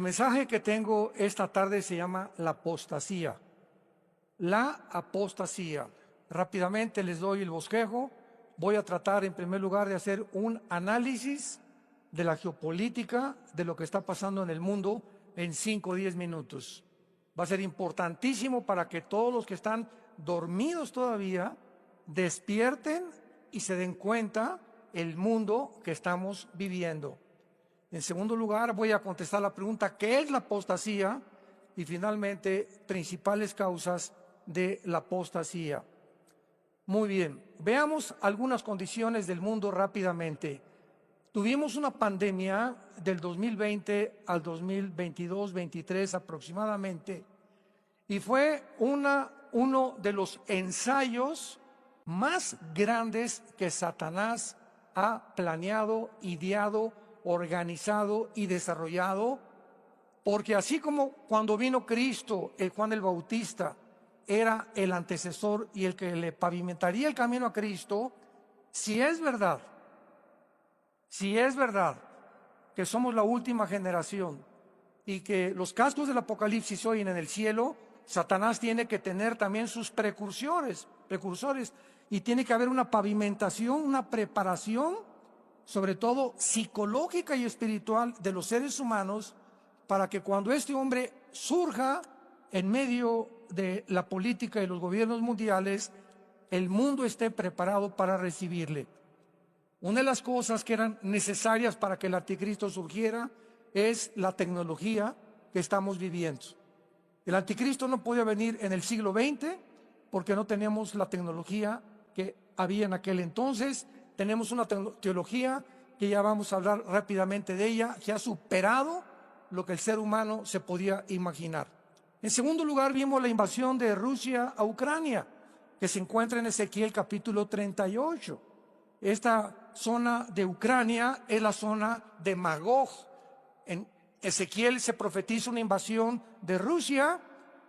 mensaje que tengo esta tarde se llama la apostasía. La apostasía. Rápidamente les doy el bosquejo. Voy a tratar en primer lugar de hacer un análisis de la geopolítica, de lo que está pasando en el mundo en 5 o 10 minutos. Va a ser importantísimo para que todos los que están dormidos todavía despierten y se den cuenta el mundo que estamos viviendo. En segundo lugar, voy a contestar la pregunta, ¿qué es la apostasía? Y finalmente, principales causas de la apostasía. Muy bien, veamos algunas condiciones del mundo rápidamente. Tuvimos una pandemia del 2020 al 2022-23 aproximadamente, y fue uno de los ensayos más grandes que Satanás ha planeado, ideado, organizado y desarrollado, porque así como cuando vino Cristo, Juan el Bautista era el antecesor y el que le pavimentaría el camino a Cristo, si es verdad que somos la última generación y que los cascos del Apocalipsis se oyen en el cielo, Satanás tiene que tener también sus precursores, y tiene que haber una pavimentación, una preparación, sobre todo psicológica y espiritual de los seres humanos, para que cuando este hombre surja en medio de la política y los gobiernos mundiales, el mundo esté preparado para recibirle. Una de las cosas que eran necesarias para que el anticristo surgiera es la tecnología que estamos viviendo. El anticristo no podía venir en el siglo XX porque no teníamos la tecnología que había en aquel entonces. Tenemos una teología que ya vamos a hablar rápidamente de ella, que ha superado lo que el ser humano se podía imaginar. En segundo lugar, vimos la invasión de Rusia a Ucrania, que se encuentra en Ezequiel capítulo 38. Esta zona de Ucrania es la zona de Magog. En Ezequiel se profetiza una invasión de Rusia,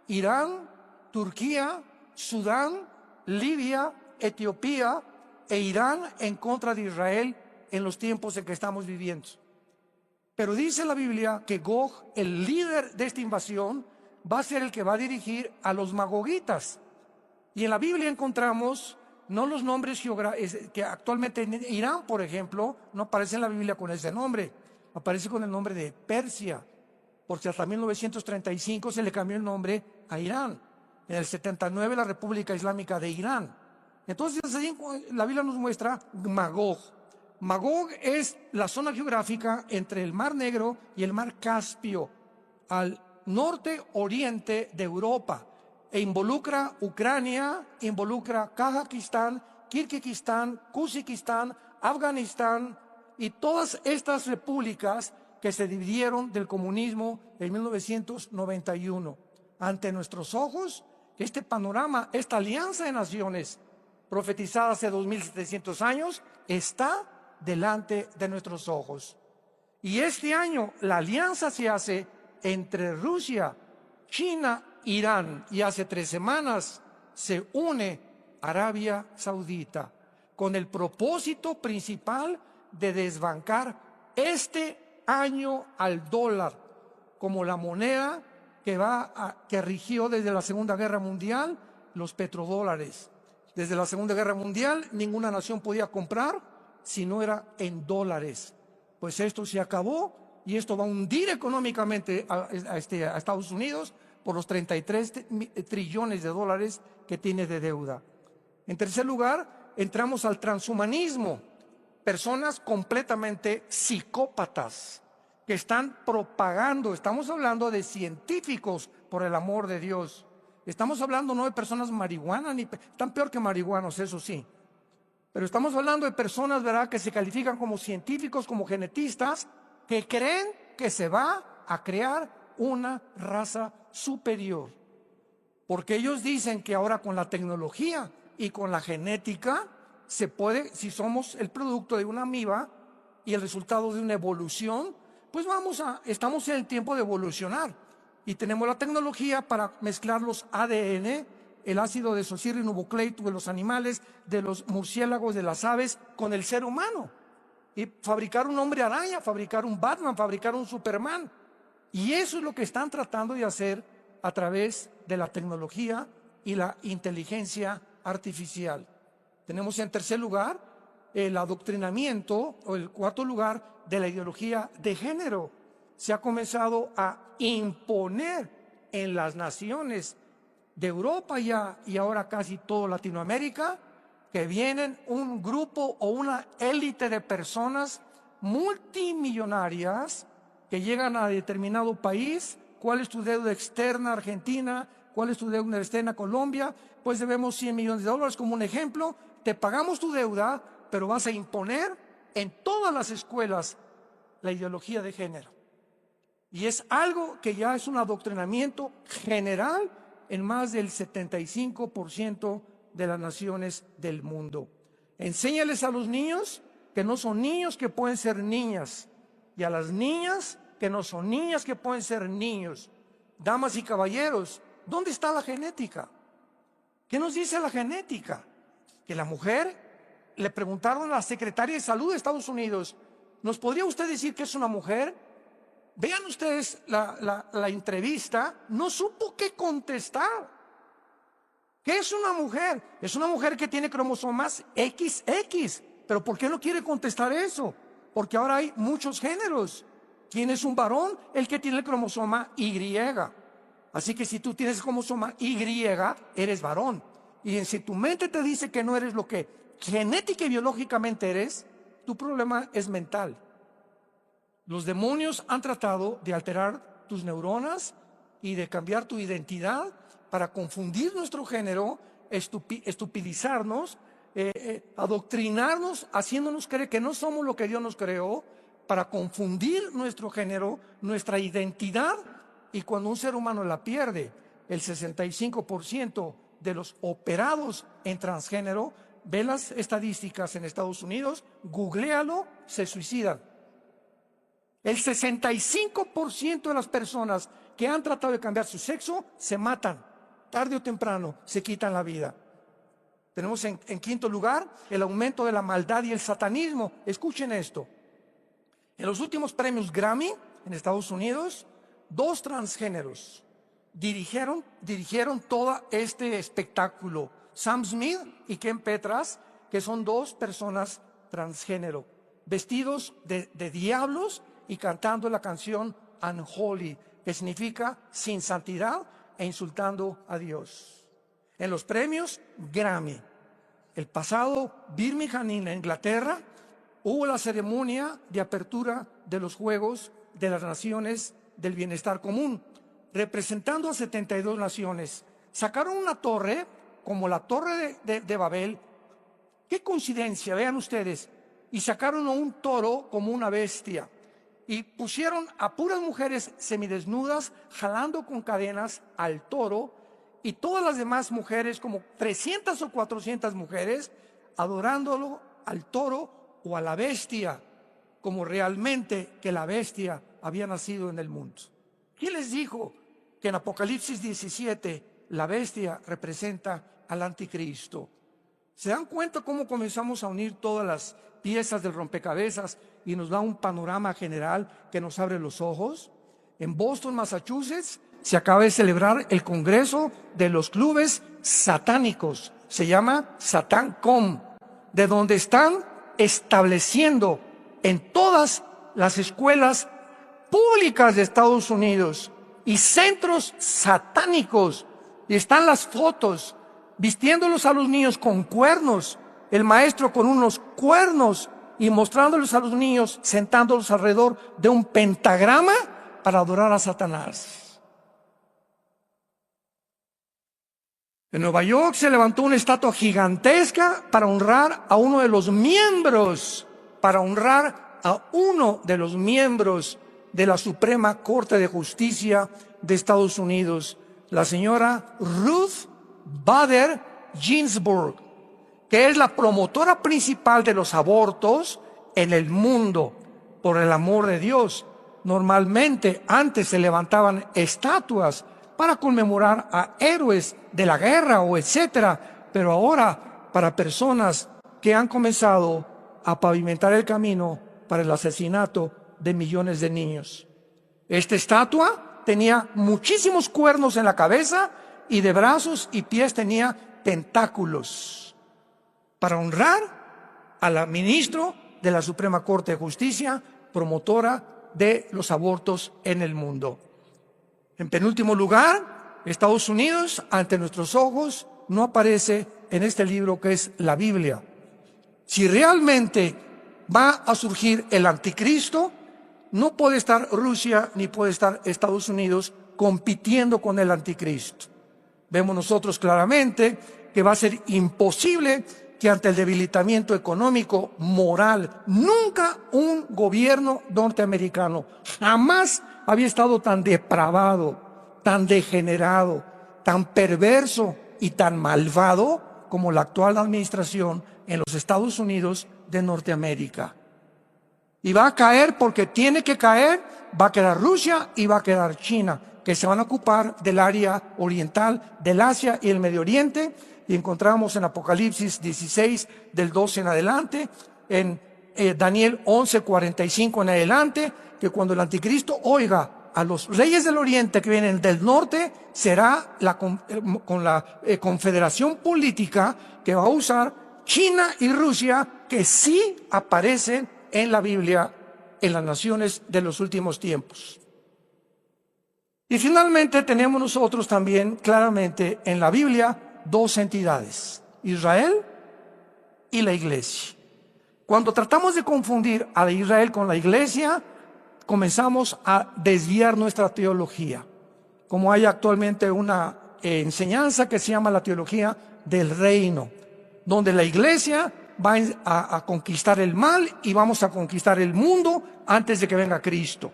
Irán, Turquía, Sudán, Libia, Etiopía e Irán en contra de Israel en los tiempos en que estamos viviendo. Pero dice la Biblia que Gog, el líder de esta invasión, va a ser el que va a dirigir a los magogitas. Y en la Biblia encontramos no los nombres que actualmente en Irán, por ejemplo, no aparece en la Biblia con ese nombre, aparece con el nombre de Persia, porque hasta 1935 se le cambió el nombre a Irán. En el 79 la República Islámica de Irán. Entonces la Biblia nos muestra Magog. Magog es la zona geográfica entre el Mar Negro y el Mar Caspio, al norte oriente de Europa, e involucra Ucrania, involucra Kazajistán, Kirguistán, Kuzikistán, Afganistán y todas estas repúblicas que se dividieron del comunismo en 1991. Ante nuestros ojos, este panorama, esta alianza de naciones profetizada hace 2700 años, está delante de nuestros ojos. Y este año la alianza se hace entre Rusia, China, Irán, y hace 3 semanas se une Arabia Saudita con el propósito principal de desbancar este año al dólar como la moneda que rigió desde la Segunda Guerra Mundial, los petrodólares. Desde la Segunda Guerra Mundial ninguna nación podía comprar si no era en dólares. Pues esto se acabó y esto va a hundir económicamente a Estados Unidos por los 33 trillones de dólares que tiene de deuda. En tercer lugar, entramos al transhumanismo. Personas completamente psicópatas que están propagando, estamos hablando de científicos, por el amor de Dios. Estamos hablando no de personas marihuanas, están peor que marihuanos, eso sí. Pero estamos hablando de personas, ¿verdad?, que se califican como científicos, como genetistas, que creen que se va a crear una raza superior. Porque ellos dicen que ahora con la tecnología y con la genética se puede, si somos el producto de una amiba y el resultado de una evolución, pues estamos en el tiempo de evolucionar. Y tenemos la tecnología para mezclar los ADN, el ácido desoxirribonucleico de los animales, de los murciélagos, de las aves, con el ser humano. Y fabricar un hombre araña, fabricar un Batman, fabricar un Superman. Y eso es lo que están tratando de hacer a través de la tecnología y la inteligencia artificial. Tenemos en tercer lugar el adoctrinamiento, o el cuarto lugar, de la ideología de género. Se ha comenzado a imponer en las naciones de Europa y ahora casi toda Latinoamérica, que vienen un grupo o una élite de personas multimillonarias que llegan a determinado país. ¿Cuál es tu deuda externa, Argentina? ¿Cuál es tu deuda externa, Colombia? Pues debemos 100 millones de dólares como un ejemplo. Te pagamos tu deuda, pero vas a imponer en todas las escuelas la ideología de género. Y es algo que ya es un adoctrinamiento general en más del 75% de las naciones del mundo. Enséñales a los niños que no son niños, que pueden ser niñas, y a las niñas que no son niñas, que pueden ser niños. Damas y caballeros, ¿dónde está la genética? ¿Qué nos dice la genética? Que la mujer, le preguntaron a la secretaria de salud de Estados Unidos, ¿nos podría usted decir que es una mujer? Vean ustedes la entrevista, no supo qué contestar. ¿Qué es una mujer? Es una mujer que tiene cromosomas XX. ¿Pero por qué no quiere contestar eso? Porque ahora hay muchos géneros. ¿Quién es un varón? El que tiene el cromosoma Y. Así que si tú tienes el cromosoma Y, eres varón. Y si tu mente te dice que no eres lo que genética y biológicamente eres, tu problema es mental. Los demonios han tratado de alterar tus neuronas y de cambiar tu identidad para confundir nuestro género, estupidizarnos, adoctrinarnos, haciéndonos creer que no somos lo que Dios nos creó, para confundir nuestro género, nuestra identidad. Y cuando un ser humano la pierde, el 65% de los operados en transgénero, ve las estadísticas en Estados Unidos, googléalo, se suicidan. El 65% de las personas que han tratado de cambiar su sexo se matan, tarde o temprano se quitan la vida. Tenemos en quinto lugar el aumento de la maldad y el satanismo. Escuchen esto. En los últimos premios Grammy en Estados Unidos, 2 transgéneros dirigieron todo este espectáculo. Sam Smith y Ken Petras, que son 2 personas transgénero, vestidos de diablos y cantando la canción Unholy, que significa sin santidad, e insultando a Dios. En los premios Grammy, el pasado Birmingham, en Inglaterra, hubo la ceremonia de apertura de los Juegos de las Naciones del Bienestar Común, representando a 72 naciones. Sacaron una torre, como la Torre de Babel. Qué coincidencia, vean ustedes. Y sacaron a un toro como una bestia. Y pusieron a puras mujeres semidesnudas, jalando con cadenas al toro, y todas las demás mujeres, como 300 o 400 mujeres, adorándolo al toro o a la bestia, como realmente que la bestia había nacido en el mundo. ¿Quién les dijo que en Apocalipsis 17 la bestia representa al anticristo? ¿Se dan cuenta cómo comenzamos a unir todas las piezas del rompecabezas y nos da un panorama general que nos abre los ojos? En Boston, Massachusetts, se acaba de celebrar el Congreso de los Clubes Satánicos. Se llama SatanCon, de donde están estableciendo en todas las escuelas públicas de Estados Unidos y centros satánicos. Y están las fotos, vistiéndolos a los niños con cuernos, el maestro con unos cuernos, y mostrándoles a los niños, sentándolos alrededor de un pentagrama para adorar a Satanás. En Nueva York se levantó una estatua gigantesca para honrar a uno de los miembros, de la Suprema Corte de Justicia de Estados Unidos, la señora Ruth Bader Ginsburg, que es la promotora principal de los abortos en el mundo. Por el amor de Dios, normalmente antes se levantaban estatuas para conmemorar a héroes de la guerra o etcétera, pero ahora para personas que han comenzado a pavimentar el camino para el asesinato de millones de niños. Esta estatua tenía muchísimos cuernos en la cabeza y de brazos y pies tenía tentáculos para honrar a la ministro de la Suprema Corte de Justicia, promotora de los abortos en el mundo. En penúltimo lugar, Estados Unidos, ante nuestros ojos, no aparece en este libro que es la Biblia. Si realmente va a surgir el anticristo, no puede estar Rusia ni puede estar Estados Unidos compitiendo con el anticristo. Vemos nosotros claramente que va a ser imposible que ante el debilitamiento económico, moral, nunca un gobierno norteamericano jamás había estado tan depravado, tan degenerado, tan perverso y tan malvado como la actual administración en los Estados Unidos de Norteamérica. Y va a caer porque tiene que caer, va a quedar Rusia y va a quedar China, que se van a ocupar del área oriental, del Asia y el Medio Oriente. Y encontramos en Apocalipsis 16, del 12 en adelante, en Daniel 11, 45 en adelante, que cuando el anticristo oiga a los reyes del oriente que vienen del norte, será con la confederación política que va a usar China y Rusia, que sí aparecen en la Biblia, en las naciones de los últimos tiempos. Y finalmente tenemos nosotros también claramente en la Biblia dos entidades, Israel y la Iglesia. Cuando tratamos de confundir a Israel con la Iglesia, comenzamos a desviar nuestra teología. Como hay actualmente una enseñanza que se llama la teología del reino, donde la Iglesia va a conquistar el mal y vamos a conquistar el mundo antes de que venga Cristo.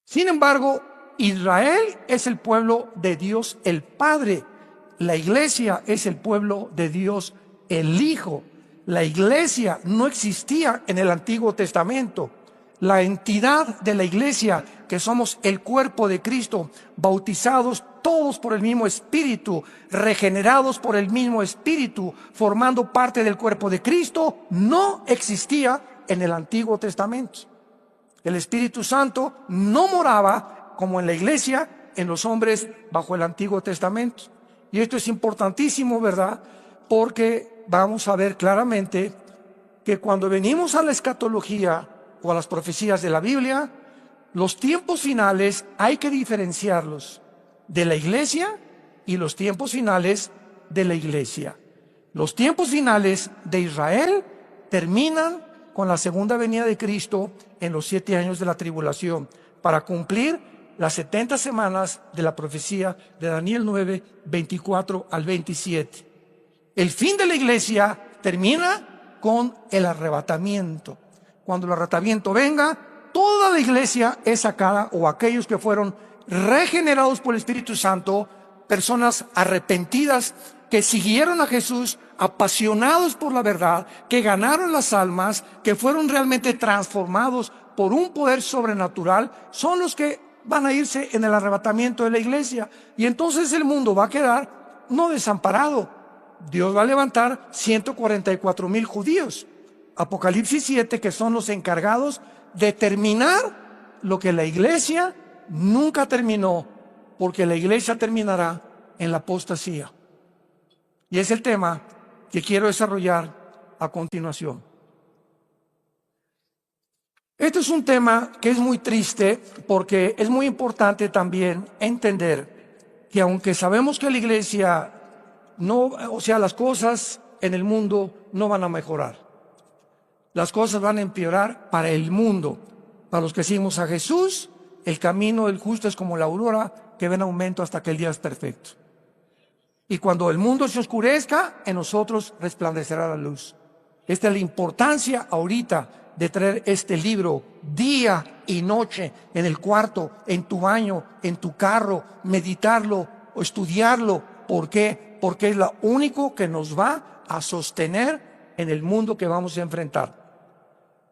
Sin embargo, Israel es el pueblo de Dios el Padre. La Iglesia es el pueblo de Dios el Hijo. La Iglesia no existía en el Antiguo Testamento. La entidad de la Iglesia, que somos el cuerpo de Cristo, bautizados todos por el mismo Espíritu, regenerados por el mismo Espíritu, formando parte del cuerpo de Cristo, no existía en el Antiguo Testamento. El Espíritu Santo no moraba, como en la Iglesia, en los hombres bajo el Antiguo Testamento. Y esto es importantísimo, ¿verdad? Porque vamos a ver claramente que cuando venimos a la escatología o a las profecías de la Biblia, los tiempos finales hay que diferenciarlos de la Iglesia y los tiempos finales de la Iglesia. Los tiempos finales de Israel terminan con la segunda venida de Cristo en los 7 años de la tribulación, para cumplir las 70 semanas de la profecía de Daniel 9, 24 al 27. El fin de la Iglesia termina con el arrebatamiento. Cuando el arrebatamiento venga, toda la Iglesia es sacada, o aquellos que fueron regenerados por el Espíritu Santo, personas arrepentidas que siguieron a Jesús, apasionados por la verdad, que ganaron las almas, que fueron realmente transformados por un poder sobrenatural, son los que van a irse en el arrebatamiento de la Iglesia. Y entonces el mundo va a quedar no desamparado. Dios va a levantar 144,000 judíos. Apocalipsis 7, que son los encargados de terminar lo que la Iglesia nunca terminó, porque la Iglesia terminará en la apostasía. Y es el tema que quiero desarrollar a continuación. Este es un tema que es muy triste, porque es muy importante también entender que aunque sabemos que la Iglesia las cosas en el mundo no van a mejorar. Las cosas van a empeorar para el mundo. Para los que seguimos a Jesús, el camino del justo es como la aurora que va en aumento hasta que el día es perfecto. Y cuando el mundo se oscurezca, en nosotros resplandecerá la luz. Esta es la importancia ahorita de traer este libro día y noche en el cuarto, en tu baño, en tu carro, meditarlo o estudiarlo. ¿Por qué? Porque es lo único que nos va a sostener en el mundo que vamos a enfrentar.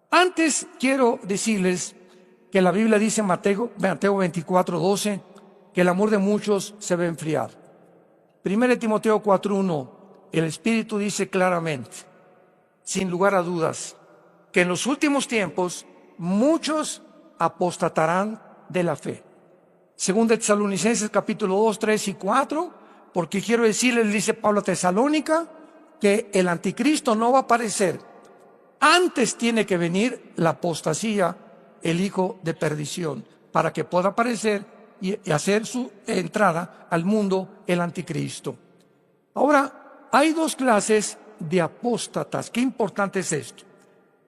Antes quiero decirles que la Biblia dice en Mateo 24:12 que el amor de muchos se va a enfriar. 1 Timoteo 4:1, el Espíritu dice claramente, sin lugar a dudas, que en los últimos tiempos muchos apostatarán de la fe. Según de Tesalonicenses capítulo 2, 3 y 4, porque quiero decirles, dice Pablo a Tesalónica, que el anticristo no va a aparecer. Antes tiene que venir la apostasía, el hijo de perdición, para que pueda aparecer y hacer su entrada al mundo el anticristo. Ahora, hay dos clases de apóstatas. Qué importante es esto.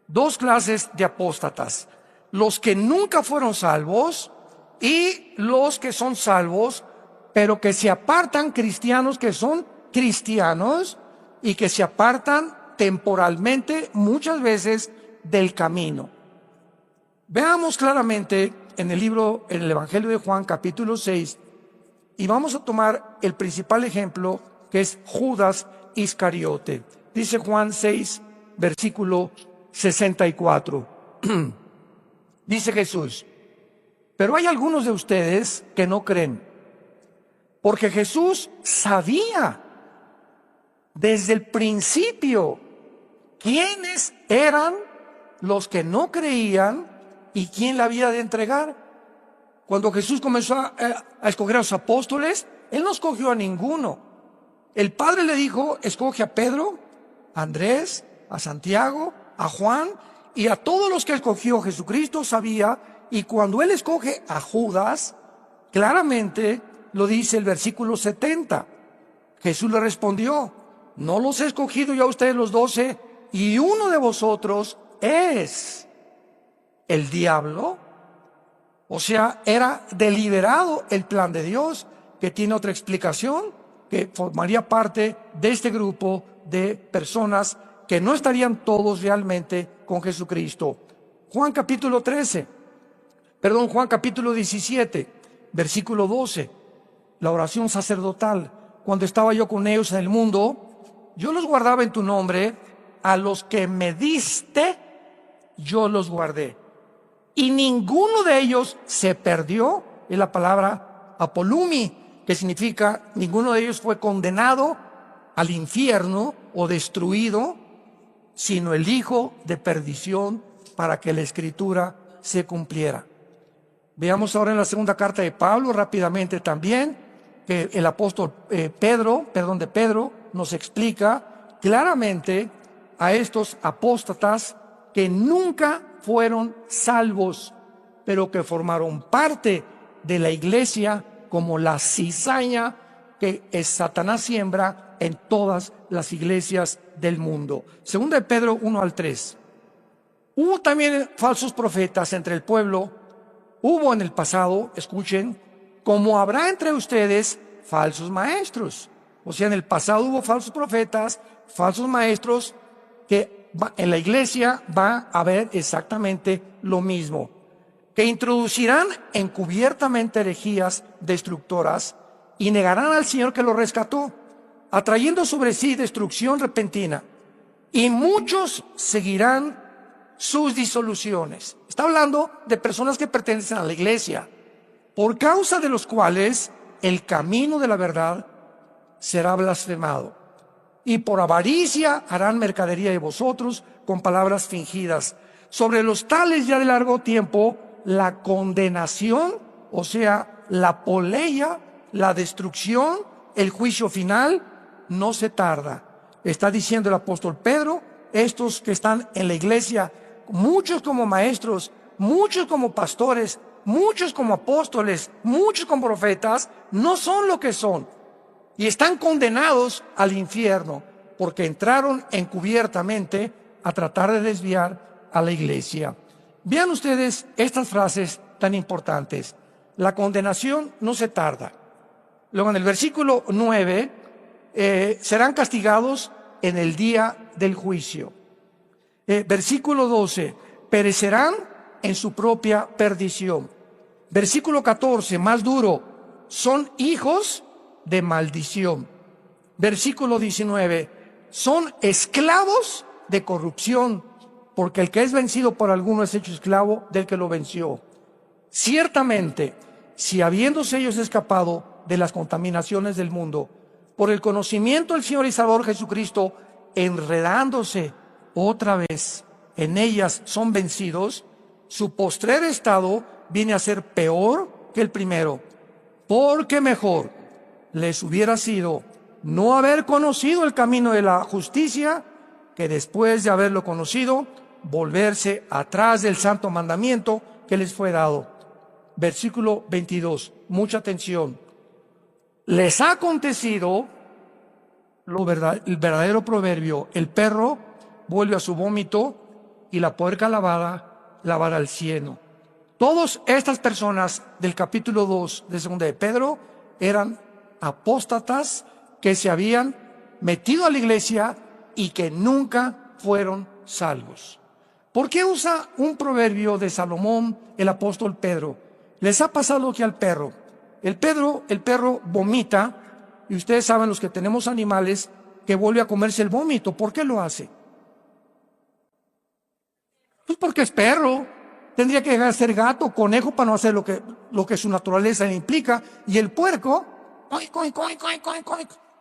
Dos clases de apóstatas: los que nunca fueron salvos y los que son salvos, pero que se apartan, cristianos que son cristianos y que se apartan temporalmente muchas veces del camino. Veamos claramente en el Evangelio de Juan capítulo 6, y vamos a tomar el principal ejemplo, que es Judas Iscariote. Dice Juan 6, versículo 64. Dice Jesús: pero hay algunos de ustedes que no creen, porque Jesús sabía desde el principio quiénes eran los que no creían y quién la había de entregar. Cuando Jesús comenzó a escoger a los apóstoles, Él no escogió a ninguno. El Padre le dijo: escoge a Pedro, a Andrés, a Santiago, a Juan, y a todos los que escogió Jesucristo sabía. Y cuando Él escoge a Judas, claramente lo dice el versículo 70. Jesús le respondió: no los he escogido yo a ustedes los 12, y uno de vosotros es el diablo. O sea, era deliberado el plan de Dios, que tiene otra explicación, que formaría parte de este grupo de personas que no estarían todos realmente con Jesucristo. Juan capítulo 17, versículo 12, la oración sacerdotal. Cuando estaba yo con ellos en el mundo, yo los guardaba en tu nombre, a los que me diste, yo los guardé. Y ninguno de ellos se perdió. Es la palabra apolumi, que significa ninguno de ellos fue condenado al infierno o destruido, sino el hijo de perdición, para que la escritura se cumpliera. Veamos ahora en la segunda carta de Pablo rápidamente también, que el apóstol Pedro nos explica claramente a estos apóstatas que nunca fueron salvos, pero que formaron parte de la iglesia como la cizaña que Satanás siembra en todas las iglesias del mundo. Segunda de Pedro 1 al 3. Hubo también falsos profetas entre el pueblo. Hubo en el pasado, escuchen, como habrá entre ustedes falsos maestros. O sea, en el pasado hubo falsos profetas, falsos maestros, que en la iglesia va a haber exactamente lo mismo, que introducirán encubiertamente herejías destructoras y negarán al Señor que los rescató, atrayendo sobre sí destrucción repentina, y muchos seguirán sus disoluciones. Está hablando de personas que pertenecen a la iglesia, por causa de los cuales el camino de la verdad será blasfemado. Y por avaricia harán mercadería de vosotros con palabras fingidas. Sobre los tales ya de largo tiempo, la condenación, o sea, la poleia, la destrucción, el juicio final, no se tarda. Está diciendo el apóstol Pedro, estos que están en la iglesia, muchos como maestros, muchos como pastores, muchos como apóstoles, muchos como profetas, no son lo que son. Y están condenados al infierno porque entraron encubiertamente a tratar de desviar a la iglesia. Vean ustedes estas frases tan importantes. La condenación no se tarda. Luego en el versículo 9, serán castigados en el día del juicio. Versículo 12, perecerán en su propia perdición. Versículo 14, más duro, son hijos de maldición. Versículo 19, son esclavos de corrupción, porque el que es vencido por alguno es hecho esclavo del que lo venció. Ciertamente, si habiéndose ellos escapado de las contaminaciones del mundo, por el conocimiento del Señor y Salvador Jesucristo, enredándose otra vez en ellas son vencidos, su postrer estado viene a ser peor que el primero, porque mejor les hubiera sido no haber conocido el camino de la justicia, que después de haberlo conocido, volverse atrás del santo mandamiento que les fue dado. Versículo 22, mucha atención. Les ha acontecido el verdadero proverbio: el perro vuelve a su vómito y la puerca lavada al cieno. Todas estas personas del capítulo 2 de 2 de Pedro eran apóstatas que se habían metido a la iglesia y que nunca fueron salvos. ¿Por qué usa un proverbio de Salomón el apóstol Pedro? Les ha pasado lo que al perro. El perro vomita, y ustedes saben, los que tenemos animales, que vuelve a comerse el vómito. ¿Por qué lo hace? Pues porque es perro. Tendría que llegar a ser gato, conejo, para no hacer lo que su naturaleza le implica. Y el puerco,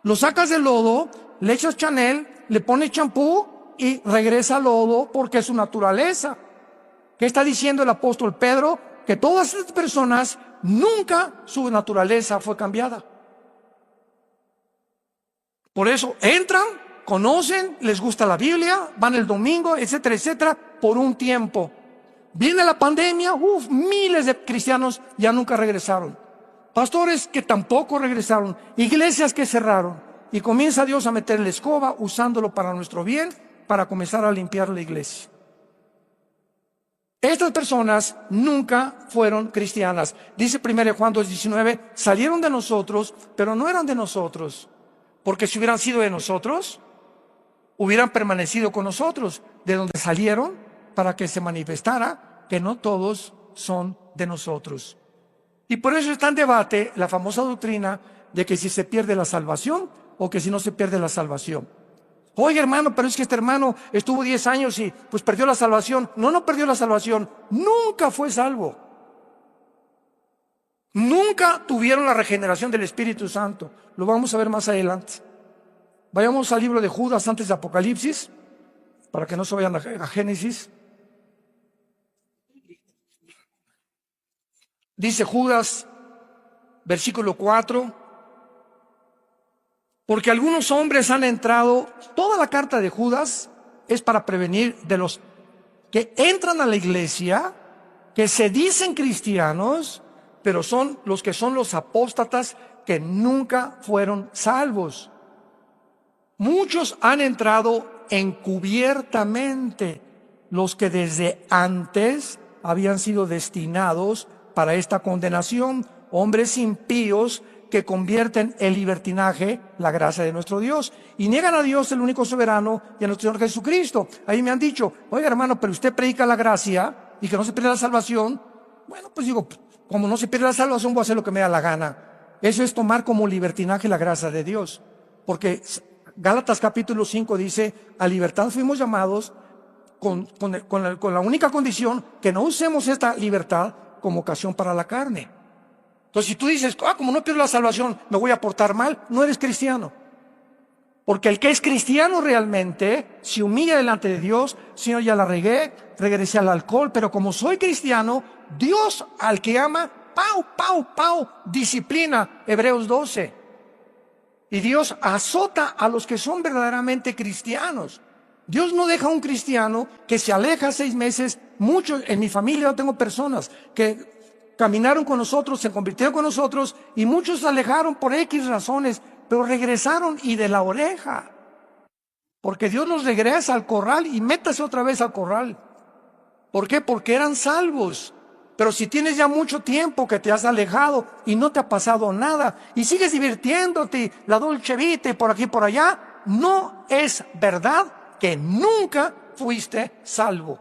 lo sacas del lodo, le echas Chanel, le pones champú y regresa al lodo porque es su naturaleza. ¿Qué está diciendo el apóstol Pedro? Que todas estas personas nunca su naturaleza fue cambiada. Por eso entran, conocen, les gusta la Biblia, van el domingo, etcétera, etcétera, por un tiempo. Viene la pandemia, miles de cristianos ya nunca regresaron. Pastores que tampoco regresaron, iglesias que cerraron. Y comienza Dios a meter la escoba, usándolo para nuestro bien, para comenzar a limpiar la iglesia. Estas personas nunca fueron cristianas. Dice 1 Juan 2:19, salieron de nosotros, pero no eran de nosotros. Porque si hubieran sido de nosotros, hubieran permanecido con nosotros. De donde salieron, para que se manifestara que no todos son de nosotros. Y por eso está en debate la famosa doctrina de que si se pierde la salvación o que si no se pierde la salvación. Oye, hermano, pero es que este hermano estuvo 10 años y pues perdió la salvación. No perdió la salvación. Nunca fue salvo. Nunca tuvieron la regeneración del Espíritu Santo. Lo vamos a ver más adelante. Vayamos al libro de Judas antes de Apocalipsis, para que no se vayan a Génesis. Dice Judas, versículo 4, porque algunos hombres han entrado. Toda la carta de Judas es para prevenir de los que entran a la iglesia, que se dicen cristianos, pero son los apóstatas que nunca fueron salvos. Muchos han entrado encubiertamente, los que desde antes habían sido destinados para esta condenación, hombres impíos que convierten en libertinaje la gracia de nuestro Dios y niegan a Dios, el único soberano, y a nuestro Señor Jesucristo. Ahí me han dicho, oiga, hermano, pero usted predica la gracia y que no se pierde la salvación. Bueno, pues digo, como no se pierde la salvación, voy a hacer lo que me da la gana. Eso es tomar como libertinaje la gracia de Dios, porque Gálatas capítulo 5 dice, a libertad fuimos llamados con la única condición que no usemos esta libertad como ocasión para la carne. Entonces, si tú dices, como no pierdo la salvación, me voy a portar mal, no eres cristiano. Porque el que es cristiano realmente se humilla delante de Dios. Señor, ya la regué, regresé al alcohol, pero como soy cristiano, Dios al que ama, disciplina, Hebreos 12. Y Dios azota a los que son verdaderamente cristianos. Dios no deja a un cristiano que se aleja 6 meses. Muchos, en mi familia yo tengo personas que caminaron con nosotros, se convirtieron con nosotros, y muchos se alejaron por X razones, pero regresaron y de la oreja. Porque Dios los regresa al corral y métase otra vez al corral. ¿Por qué? Porque eran salvos. Pero si tienes ya mucho tiempo que te has alejado y no te ha pasado nada y sigues divirtiéndote, la dolce vita y por aquí y por allá, no es verdad que nunca fuiste salvo.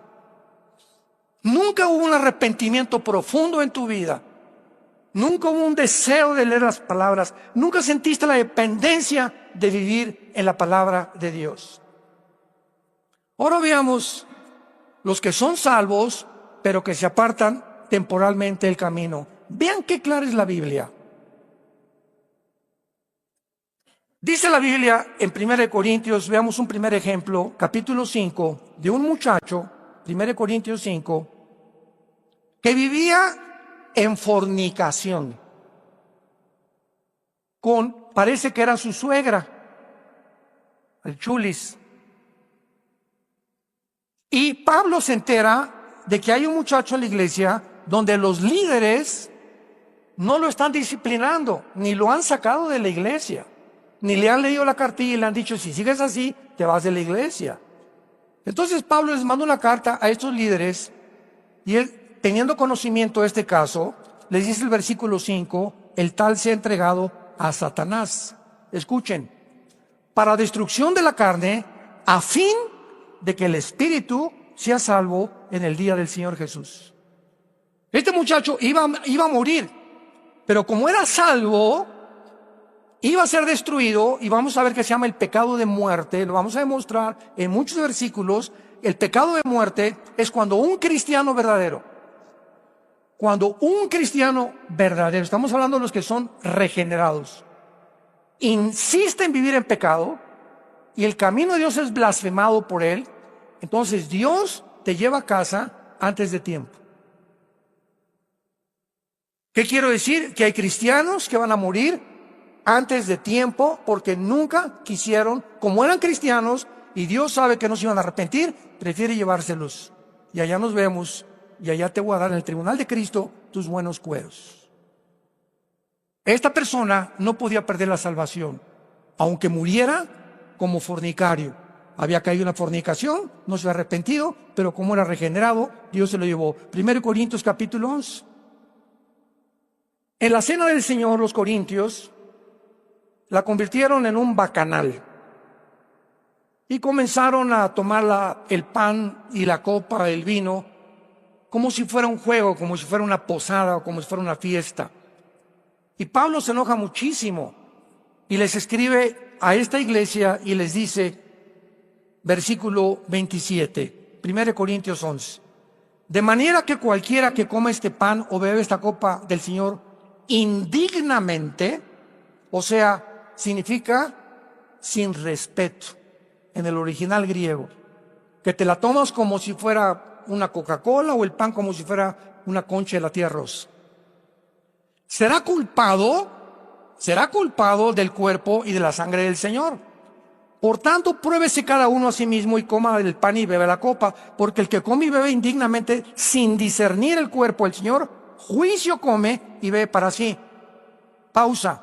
Nunca hubo un arrepentimiento profundo en tu vida. Nunca hubo un deseo de leer las palabras. Nunca sentiste la dependencia de vivir en la palabra de Dios. Ahora veamos los que son salvos, pero que se apartan temporalmente del camino. Vean qué clara es la Biblia. Dice la Biblia en 1 Corintios, veamos un primer ejemplo, capítulo 5, de un muchacho, 1 Corintios 5, que vivía en fornicación parece que era su suegra, el chulis. Y Pablo se entera de que hay un muchacho en la iglesia donde los líderes no lo están disciplinando, ni lo han sacado de la iglesia, ni le han leído la cartilla y le han dicho, si sigues así, te vas de la iglesia. Entonces Pablo les manda una carta a estos líderes y él, teniendo conocimiento de este caso, les dice el versículo 5, el tal se ha entregado a Satanás. Escuchen, para destrucción de la carne, a fin de que el espíritu sea salvo en el día del Señor Jesús. Este muchacho iba a morir, pero como era salvo, iba a ser destruido, y vamos a ver que se llama el pecado de muerte. Lo vamos a demostrar en muchos versículos. El pecado de muerte es cuando un cristiano verdadero, estamos hablando de los que son regenerados, insiste en vivir en pecado y el camino de Dios es blasfemado por él, entonces Dios te lleva a casa antes de tiempo. ¿Qué quiero decir? Que hay cristianos que van a morir antes de tiempo porque nunca quisieron, como eran cristianos y Dios sabe que no se iban a arrepentir, prefiere llevárselos. Y allá nos vemos, y allá te voy a dar en el tribunal de Cristo tus buenos cueros. Esta persona no podía perder la salvación, aunque muriera como fornicario. Había caído en la fornicación, no se había arrepentido, pero como era regenerado, Dios se lo llevó. 1 Corintios capítulo 11. En la cena del Señor, los corintios la convirtieron en un bacanal y comenzaron a tomar el pan y la copa, el vino, como si fuera un juego, como si fuera una posada o como si fuera una fiesta. Y Pablo se enoja muchísimo y les escribe a esta iglesia y les dice, versículo 27, 1 Corintios 11, de manera que cualquiera que coma este pan o bebe esta copa del Señor indignamente, o sea, significa sin respeto en el original griego, que te la tomas como si fuera una Coca-Cola o el pan como si fuera una concha de la tía rosa. Será culpado del cuerpo y de la sangre del Señor. Por tanto, pruébese cada uno a sí mismo y coma el pan y bebe la copa, porque el que come y bebe indignamente, sin discernir el cuerpo del Señor, juicio come y bebe para sí. Pausa.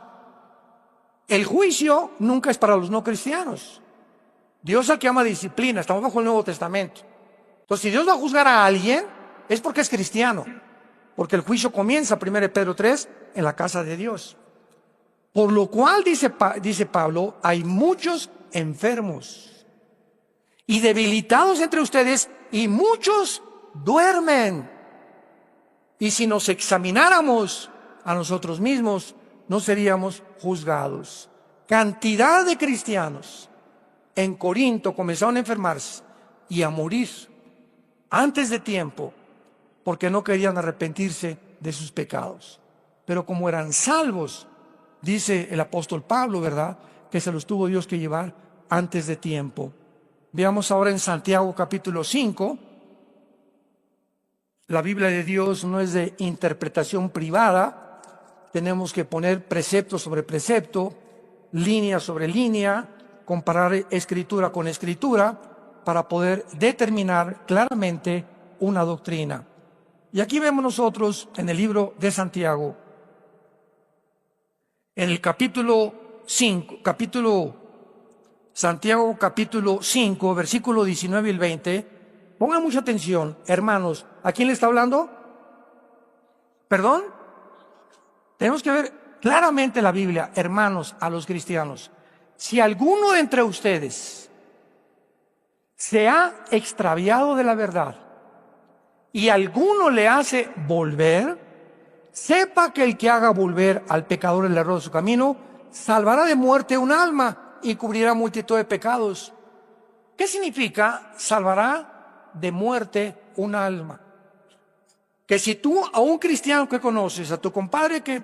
El juicio nunca es para los no cristianos. Dios es el que ama disciplina, estamos bajo el Nuevo Testamento. Entonces, si Dios va a juzgar a alguien, es porque es cristiano. Porque el juicio comienza, 1 Pedro 3, en la casa de Dios. Por lo cual, dice Pablo, hay muchos enfermos y debilitados entre ustedes, y muchos duermen. Y si nos examináramos a nosotros mismos, no seríamos juzgados. Cantidad de cristianos en Corinto comenzaron a enfermarse y a morir antes de tiempo porque no querían arrepentirse de sus pecados. Pero como eran salvos, dice el apóstol Pablo, ¿verdad?, que se los tuvo Dios que llevar antes de tiempo. Veamos ahora en Santiago capítulo 5. La Biblia de Dios no es de interpretación privada. Tenemos que poner precepto sobre precepto, línea sobre línea, comparar escritura con escritura para poder determinar claramente una doctrina. Y aquí vemos nosotros en el libro de Santiago, en el capítulo 5, Santiago capítulo 5, versículo 19 y el 20. Pongan mucha atención, hermanos. ¿A quién le está hablando? ¿Perdón? Tenemos que ver claramente la Biblia, hermanos, a los cristianos. Si alguno de entre ustedes se ha extraviado de la verdad y alguno le hace volver, sepa que el que haga volver al pecador el error de su camino, salvará de muerte un alma y cubrirá multitud de pecados. ¿Qué significa salvará de muerte un alma? Que si tú a un cristiano que conoces, a tu compadre que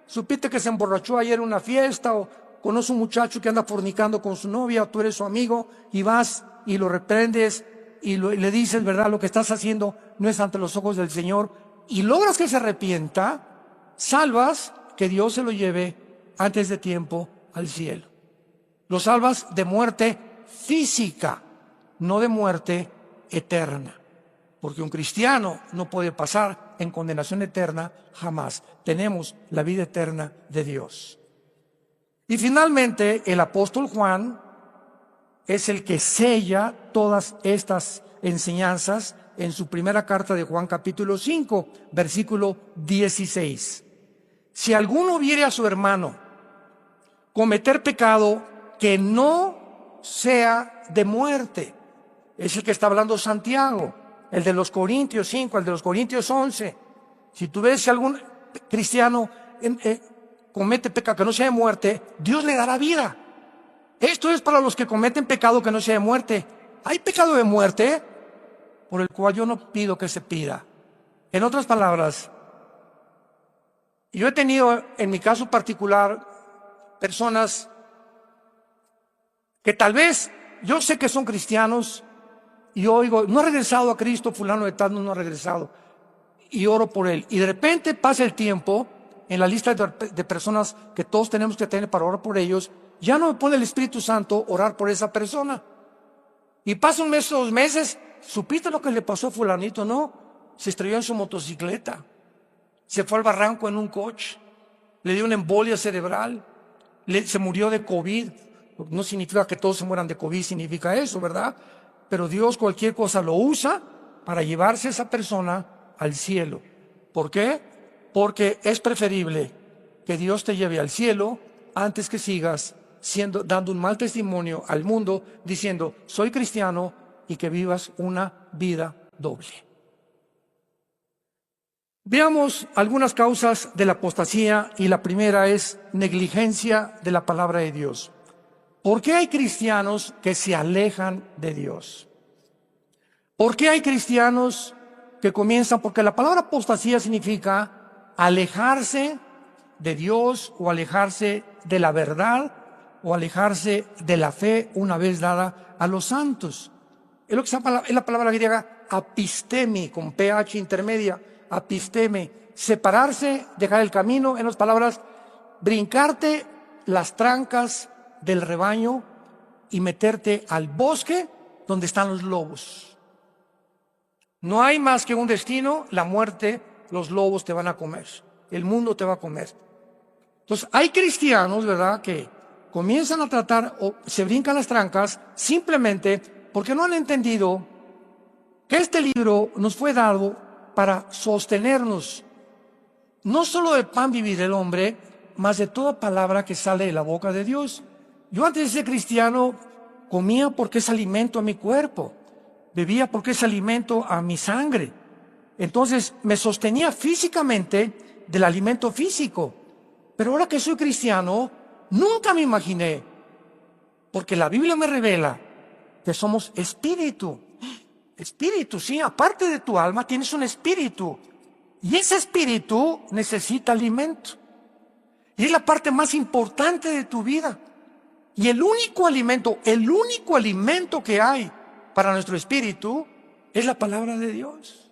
supiste que se emborrachó ayer en una fiesta, o conoces un muchacho que anda fornicando con su novia, tú eres su amigo y vas y lo reprendes y le dices, ¿verdad?, lo que estás haciendo no es ante los ojos del Señor, y logras que se arrepienta, salvas que Dios se lo lleve antes de tiempo al cielo. Lo salvas de muerte física, no de muerte eterna. Porque un cristiano no puede pasar en condenación eterna jamás. Tenemos la vida eterna de Dios. Y finalmente, el apóstol Juan es el que sella todas estas enseñanzas en su primera carta de Juan capítulo 5, versículo 16. Si alguno viere a su hermano cometer pecado que no sea de muerte, es el que está hablando Santiago, el de los Corintios 5, el de los Corintios 11. Si tú ves si algún cristiano comete pecado que no sea de muerte, Dios le dará vida. Esto es para los que cometen pecado que no sea de muerte. Hay pecado de muerte por el cual yo no pido que se pida. En otras palabras, yo he tenido en mi caso particular personas que tal vez yo sé que son cristianos y oigo, no ha regresado a Cristo, fulano de tal no ha regresado, y oro por él. Y de repente pasa el tiempo en la lista de personas que todos tenemos que tener para orar por ellos, ya no me pone el Espíritu Santo orar por esa persona. Y pasa un mes o 2 meses, ¿supiste lo que le pasó a fulanito? No, se estrelló en su motocicleta, se fue al barranco en un coche, le dio una embolia cerebral, se murió de COVID. No significa que todos se mueran de COVID, significa eso, ¿verdad? Pero Dios cualquier cosa lo usa para llevarse a esa persona al cielo. ¿Por qué? Porque es preferible que Dios te lleve al cielo antes que sigas dando un mal testimonio al mundo diciendo soy cristiano y que vivas una vida doble. Veamos algunas causas de la apostasía y la primera es negligencia de la palabra de Dios. ¿Por qué hay cristianos que se alejan de Dios? ¿Por qué hay cristianos que comienzan? Porque la palabra apostasía significa alejarse de Dios o alejarse de la verdad o alejarse de la fe una vez dada a los santos. Es lo que es la palabra griega apistemi, con ph intermedia, apisteme, separarse, dejar el camino, en las palabras, brincarte las trancas del rebaño y meterte al bosque donde están los lobos. No hay más que un destino, la muerte, los lobos te van a comer, el mundo te va a comer. Entonces hay cristianos, ¿verdad?, que comienzan a tratar o se brincan las trancas simplemente porque no han entendido que este libro nos fue dado para sostenernos, no solo de pan vivir el hombre, mas de toda palabra que sale de la boca de Dios. Yo antes de ser cristiano comía porque es alimento a mi cuerpo, bebía porque es alimento a mi sangre. Entonces me sostenía físicamente del alimento físico. Pero ahora que soy cristiano, nunca me imaginé, porque la Biblia me revela que somos espíritu. Espíritu, sí, aparte de tu alma tienes un espíritu. Y ese espíritu necesita alimento. Y es la parte más importante de tu vida. Y el único alimento que hay para nuestro espíritu es la palabra de Dios.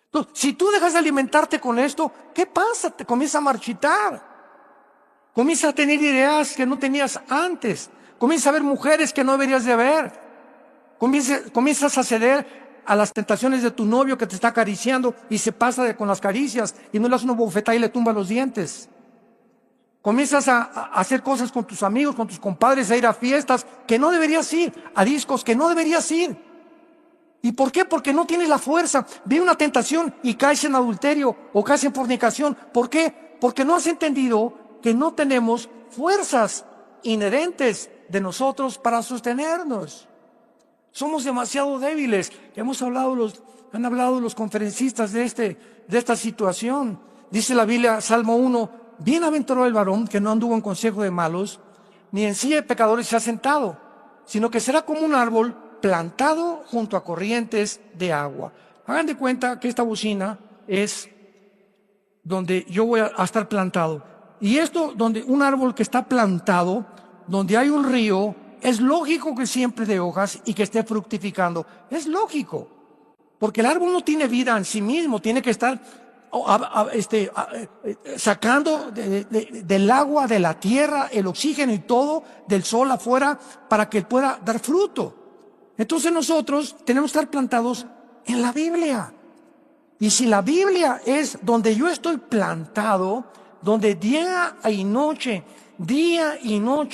Entonces, si tú dejas de alimentarte con esto, ¿qué pasa? Te comienza a marchitar. Comienza a tener ideas que no tenías antes. Comienza a ver mujeres que no deberías de ver. Comienzas a ceder a las tentaciones de tu novio que te está acariciando y se pasa con las caricias y no le das una bofetada y le tumba los dientes. Comienzas a hacer cosas con tus amigos, con tus compadres, a ir a fiestas que no deberías ir, a discos que no deberías ir. ¿Y por qué? Porque no tienes la fuerza. Viene una tentación y caes en adulterio o caes en fornicación. ¿Por qué? Porque no has entendido que no tenemos fuerzas inherentes de nosotros para sostenernos. Somos demasiado débiles. Han hablado los conferencistas de esta situación. Dice la Biblia, Salmo 1, bienaventurado el varón que no anduvo en consejo de malos, ni en silla de pecadores se ha sentado, sino que será como un árbol plantado junto a corrientes de agua. Hagan de cuenta que esta bocina es donde yo voy a estar plantado. Y esto, donde un árbol que está plantado, donde hay un río, es lógico que siempre dé hojas y que esté fructificando. Es lógico. Porque el árbol no tiene vida en sí mismo, tiene que estar sacando del agua, de la tierra, el oxígeno y todo, del sol afuera, para que pueda dar fruto. Entonces nosotros tenemos que estar plantados en la Biblia. Y si la Biblia es donde yo estoy plantado, donde día y noche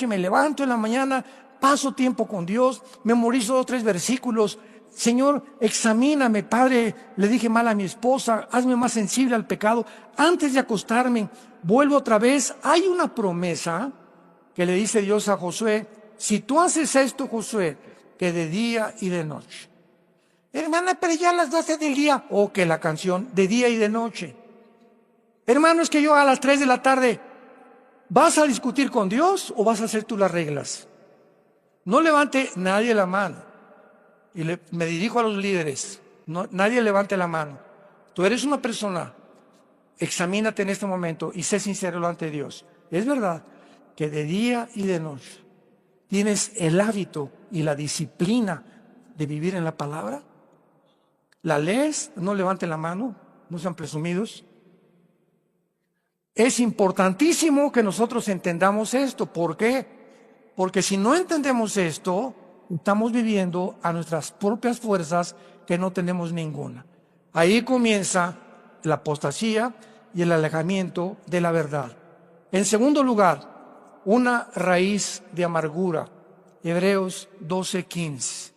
me levanto en la mañana, paso tiempo con Dios, memorizo 2 o 3 versículos. Señor, examíname, Padre, le dije mal a mi esposa, hazme más sensible al pecado. Antes de acostarme, vuelvo otra vez. Hay una promesa que le dice Dios a Josué: si tú haces esto, Josué, que de día y de noche. Hermana, pero ya a las 12 del día, o que la canción, de día y de noche. Hermano, es que yo a las 3 de la tarde, ¿vas a discutir con Dios o vas a hacer tú las reglas? No levante nadie la mano. Y me dirijo a los líderes. No, nadie levante la mano. Tú eres una persona, examínate en este momento y sé sincero ante Dios. ¿Es verdad que de día y de noche tienes el hábito y la disciplina de vivir en la palabra? ¿La lees? No levanten la mano, no sean presumidos. Es importantísimo que nosotros entendamos esto. ¿Por qué? Porque si no entendemos esto, estamos viviendo a nuestras propias fuerzas, que no tenemos ninguna. Ahí comienza la apostasía y el alejamiento de la verdad. En segundo lugar, una raíz de amargura. Hebreos 12:15.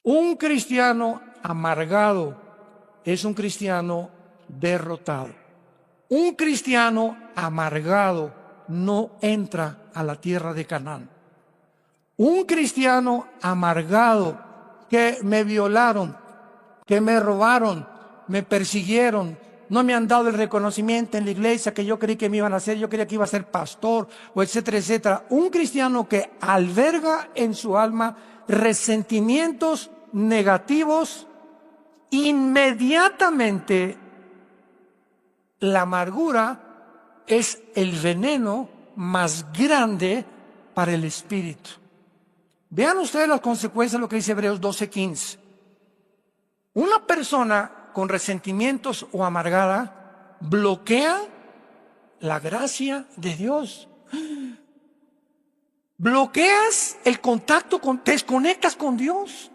Un cristiano amargado es un cristiano derrotado. Un cristiano amargado no entra a la tierra de Canaán. Un cristiano amargado, que me violaron, que me robaron, me persiguieron, no me han dado el reconocimiento en la iglesia que yo creí que me iban a hacer, yo creía que iba a ser pastor, o etcétera, etcétera. Un cristiano que alberga en su alma resentimientos negativos, inmediatamente la amargura es el veneno más grande para el espíritu. Vean ustedes las consecuencias de lo que dice Hebreos 12:15. Una persona con resentimientos o amargada bloquea la gracia de Dios. Bloqueas el contacto, te desconectas con Dios.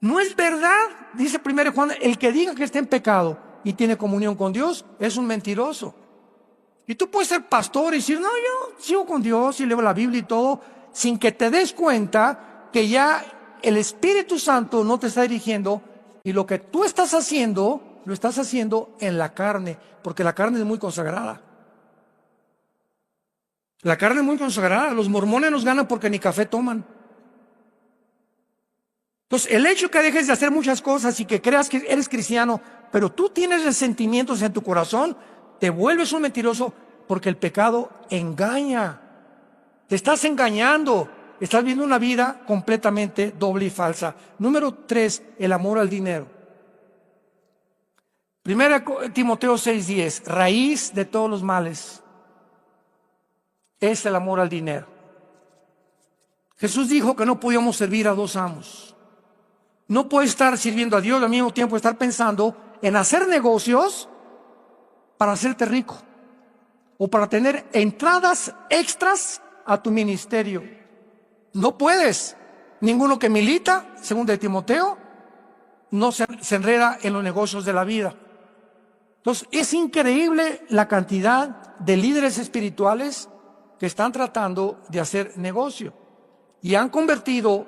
No es verdad, dice 1 Juan, el que diga que está en pecado y tiene comunión con Dios es un mentiroso. Y tú puedes ser pastor y decir, no, yo sigo con Dios y leo la Biblia y todo, sin que te des cuenta que ya el Espíritu Santo no te está dirigiendo, y lo que tú estás haciendo, lo estás haciendo en la carne, porque la carne es muy consagrada. La carne es muy consagrada. Los mormones nos ganan porque ni café toman. Entonces, el hecho que dejes de hacer muchas cosas y que creas que eres cristiano, pero tú tienes resentimientos en tu corazón, te vuelves un mentiroso, porque el pecado engaña. Te estás engañando. Estás viviendo una vida completamente doble y falsa. Número 3, el amor al dinero. 1 Timoteo 6:10, raíz de todos los males es el amor al dinero. Jesús dijo que no podíamos servir a 2 amos. No puedes estar sirviendo a Dios y al mismo tiempo estar pensando en hacer negocios para hacerte rico o para tener entradas extras a tu ministerio. No puedes. Ninguno que milita, según de Timoteo, no se enreda en los negocios de la vida. Entonces, es increíble la cantidad de líderes espirituales que están tratando de hacer negocio y han convertido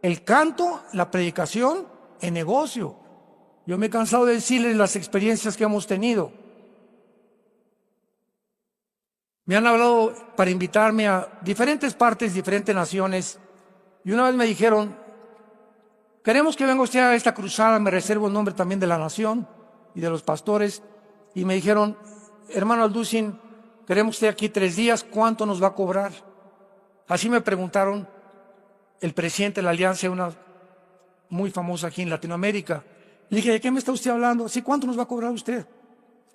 el canto, la predicación, en negocio. Yo me he cansado de decirles las experiencias que hemos tenido. Me han hablado para invitarme a diferentes partes, diferentes naciones, y una vez me dijeron, queremos que venga usted a esta cruzada, me reservo el nombre también de la nación y de los pastores, y me dijeron, hermano Alducin, queremos usted aquí 3 días, ¿cuánto nos va a cobrar? Así me preguntaron el presidente de la alianza, una muy famosa aquí en Latinoamérica. Le dije, ¿de qué me está usted hablando? Sí, ¿cuánto nos va a cobrar usted?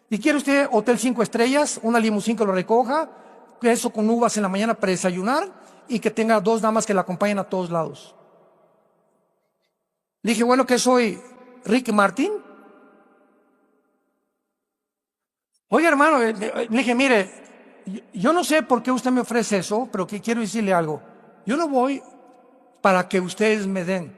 ¿Y quiere usted hotel 5 estrellas, una limusín que lo recoja, queso con uvas en la mañana para desayunar y que tenga 2 damas que la acompañen a todos lados? Le dije, bueno, ¿qué soy? Rick Martin. Oye, hermano, le dije, mire, yo no sé por qué usted me ofrece eso, pero que quiero decirle algo. Yo no voy para que ustedes me den.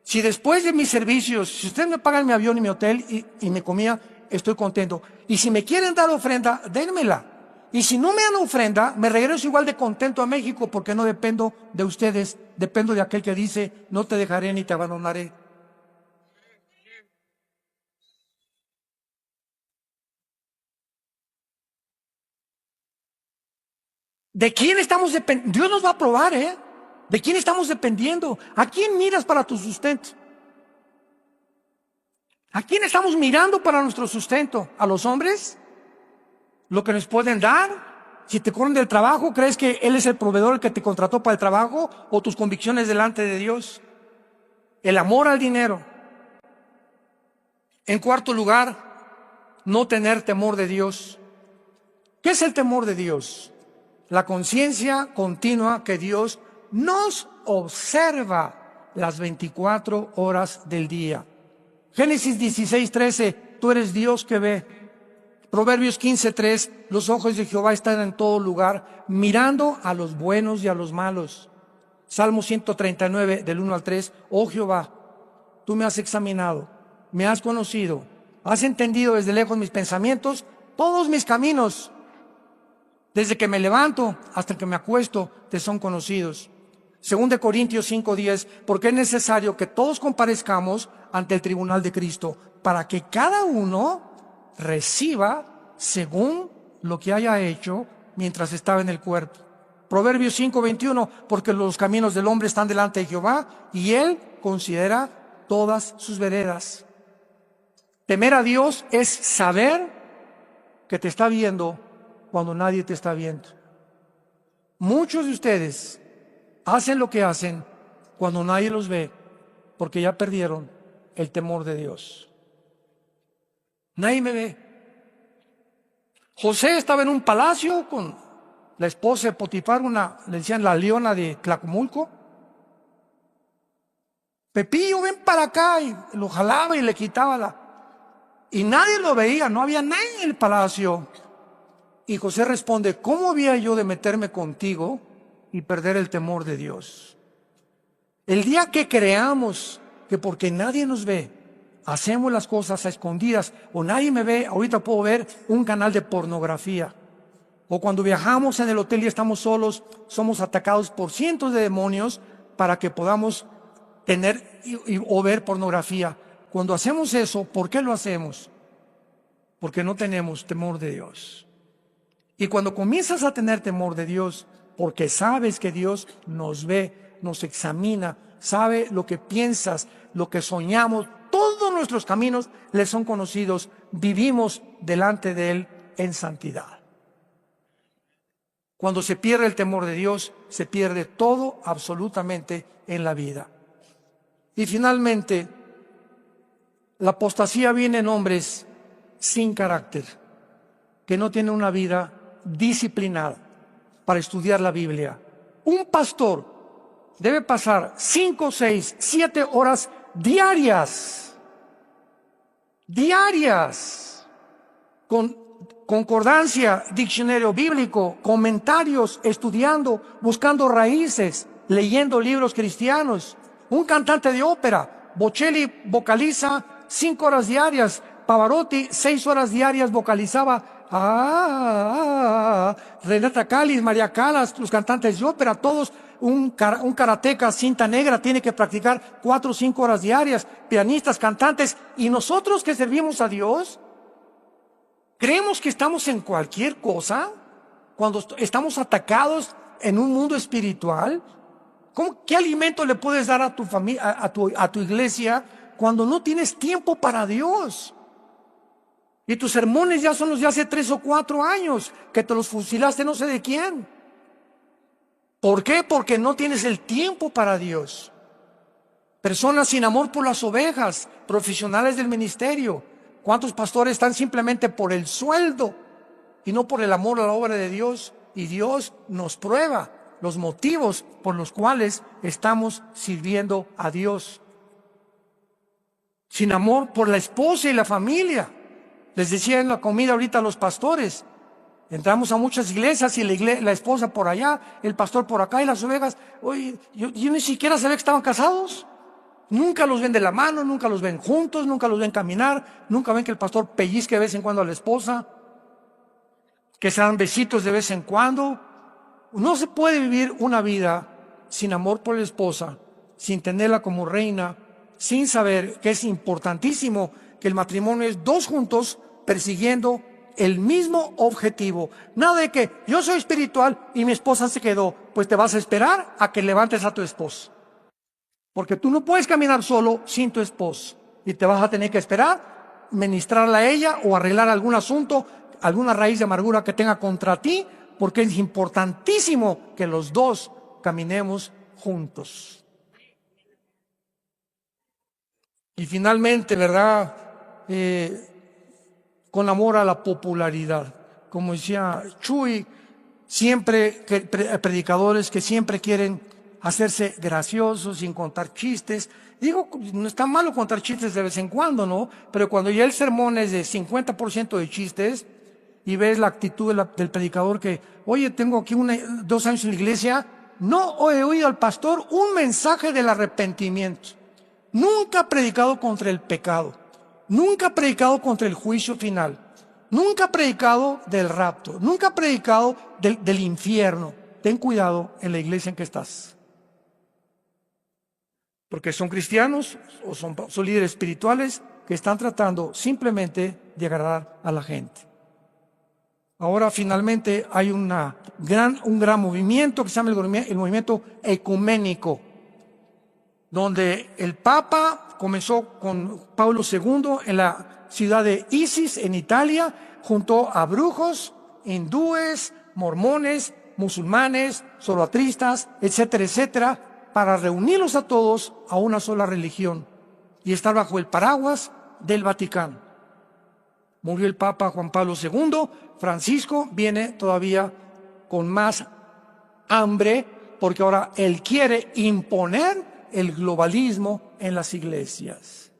Si después de mis servicios, si ustedes me pagan mi avión y mi hotel y mi comida, estoy contento. Y si me quieren dar ofrenda, dénmela. Y si no me dan ofrenda, me regreso igual de contento a México, porque no dependo de ustedes, dependo de aquel que dice, no te dejaré ni te abandonaré. ¿De quién estamos dependiendo? Dios nos va a probar, ¿eh? ¿De quién estamos dependiendo? ¿A quién miras para tu sustento? ¿A quién estamos mirando para nuestro sustento? ¿A los hombres? ¿Lo que nos pueden dar? Si te corren del trabajo, ¿crees que Él es el proveedor el que te contrató para el trabajo? ¿O tus convicciones delante de Dios? El amor al dinero. En cuarto lugar, no tener temor de Dios. ¿Qué es el temor de Dios? La conciencia continua que Dios nos observa las 24 horas del día. Génesis 16:13, tú eres Dios que ve. Proverbios 15:3, los ojos de Jehová están en todo lugar, mirando a los buenos y a los malos. Salmo 139, del 1 al 3, oh Jehová, tú me has examinado, me has conocido, has entendido desde lejos mis pensamientos, todos mis caminos. Desde que me levanto hasta que me acuesto, te son conocidos. 2 Corintios 5:10, porque es necesario que todos comparezcamos ante el tribunal de Cristo, para que cada uno reciba según lo que haya hecho mientras estaba en el cuerpo. Proverbios 5:21, porque los caminos del hombre están delante de Jehová, y Él considera todas sus veredas. Temer a Dios es saber que te está viendo cuando nadie te está viendo. Muchos de ustedes hacen lo que hacen cuando nadie los ve, porque ya perdieron el temor de Dios. Nadie me ve. José estaba en un palacio con la esposa de Potifar, le decían la leona de Tlacomulco. Pepillo, ven para acá, y lo jalaba y le quitaba y nadie lo veía, no había nadie en el palacio. Y José responde, ¿cómo había yo de meterme contigo y perder el temor de Dios? El día que creamos que porque nadie nos ve, hacemos las cosas a escondidas, o nadie me ve, ahorita puedo ver un canal de pornografía. O cuando viajamos en el hotel y estamos solos, somos atacados por cientos de demonios para que podamos tener o ver pornografía. Cuando hacemos eso, ¿por qué lo hacemos? Porque no tenemos temor de Dios. Y cuando comienzas a tener temor de Dios, porque sabes que Dios nos ve, nos examina, sabe lo que piensas, lo que soñamos, todos nuestros caminos le son conocidos, vivimos delante de Él en santidad. Cuando se pierde el temor de Dios, se pierde todo absolutamente en la vida. Y finalmente, la apostasía viene en hombres sin carácter, que no tienen una vida disciplinada para estudiar la Biblia. Un pastor debe pasar 5, 6, 7 horas diarias, con concordancia, diccionario bíblico, comentarios, estudiando, buscando raíces, leyendo libros cristianos. Un cantante de ópera, Bocelli, vocaliza 5 horas diarias, Pavarotti 6 horas diarias vocalizaba. Renata Callis, María Callas, los cantantes de ópera, todos, un karateca cinta negra tiene que practicar 4 o 5 horas diarias, pianistas, cantantes, y nosotros que servimos a Dios, creemos que estamos en cualquier cosa cuando estamos atacados en un mundo espiritual. ¿Qué alimento le puedes dar a tu familia, a tu iglesia, cuando no tienes tiempo para Dios? Y tus sermones ya son los de hace 3 o 4 años, que te los fusilaste no sé de quién. ¿Por qué? Porque no tienes el tiempo para Dios. Personas sin amor por las ovejas, profesionales del ministerio. ¿Cuántos pastores están simplemente por el sueldo y no por el amor a la obra de Dios? Y Dios nos prueba los motivos por los cuales estamos sirviendo a Dios. sin amor por la esposa y la familia. Les decía en la comida ahorita a los pastores, entramos a muchas iglesias y la esposa por allá, el pastor por acá y las ovejas. Oye, yo ni siquiera sabía que estaban casados. Nunca los ven de la mano, nunca los ven juntos, nunca los ven caminar, nunca ven que el pastor pellizque de vez en cuando a la esposa, que se dan besitos de vez en cuando. No se puede vivir una vida sin amor por la esposa, sin tenerla como reina, sin saber que es importantísimo que el matrimonio es dos juntos persiguiendo el mismo objetivo. Nada de que yo soy espiritual y mi esposa se quedó. Pues te vas a esperar a que levantes a tu esposa. Porque tú no puedes caminar solo sin tu esposo. Y te vas a tener que esperar, ministrarla a ella o arreglar algún asunto, alguna raíz de amargura que tenga contra ti, porque es importantísimo que los dos caminemos juntos. Y finalmente, ¿verdad? Con amor a la popularidad. Como decía Chuy, siempre predicadores que siempre quieren hacerse graciosos sin contar chistes. Digo, no está malo contar chistes de vez en cuando, ¿no? Pero cuando ya el sermón es de 50% de chistes y ves la actitud del predicador que, oye, tengo aquí 2 años en la iglesia, no he oído al pastor un mensaje del arrepentimiento. Nunca ha predicado contra el pecado. Nunca ha predicado contra el juicio final. Nunca ha predicado del rapto. Nunca ha predicado del infierno. Ten cuidado en la iglesia en que estás. Porque son cristianos o son líderes espirituales que están tratando simplemente de agradar a la gente. Ahora finalmente hay un gran movimiento que se llama el movimiento ecuménico, donde el Papa comenzó con Pablo II en la ciudad de Isis, en Italia, junto a brujos, hindúes, mormones, musulmanes, zoroastristas, etcétera, etcétera, para reunirlos a todos a una sola religión y estar bajo el paraguas del Vaticano. Murió el Papa Juan Pablo II, Francisco viene todavía con más hambre porque ahora él quiere imponer el globalismo en las iglesias.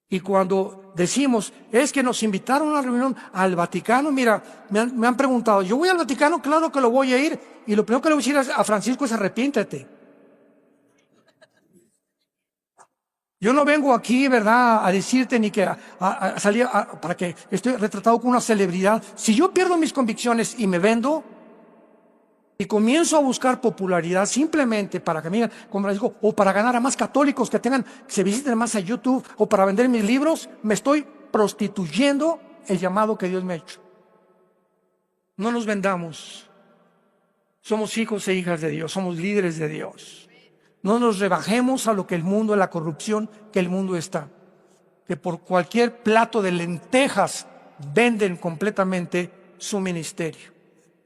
Y cuando decimos, es que nos invitaron a una reunión al Vaticano, mira, me han preguntado, ¿yo voy al Vaticano? Claro que lo voy a ir. Y lo primero que le voy a decir a Francisco es arrepiéntete. Yo no vengo aquí, ¿verdad?, a decirte ni que a salir para que estoy retratado como una celebridad. Si yo pierdo mis convicciones y me vendo y comienzo a buscar popularidad simplemente para que me digan, como les digo, o para ganar a más católicos que se visiten más a YouTube, o para vender mis libros, me estoy prostituyendo el llamado que Dios me ha hecho. No nos vendamos. Somos hijos e hijas de Dios, somos líderes de Dios. No nos rebajemos a lo que el mundo, a la corrupción que el mundo está. Que por cualquier plato de lentejas venden completamente su ministerio.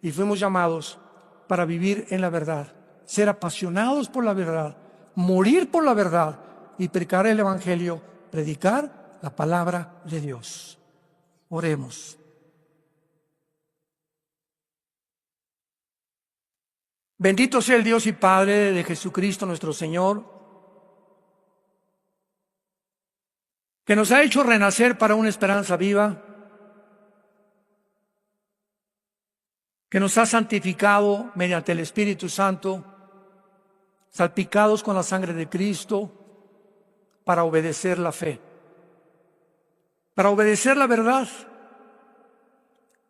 Y fuimos llamados para vivir en la verdad, ser apasionados por la verdad, morir por la verdad y predicar el Evangelio, predicar la palabra de Dios. Oremos. Bendito sea el Dios y Padre de Jesucristo nuestro Señor, que nos ha hecho renacer para una esperanza viva, que nos ha santificado mediante el Espíritu Santo, salpicados con la sangre de Cristo, para obedecer la fe, para obedecer la verdad,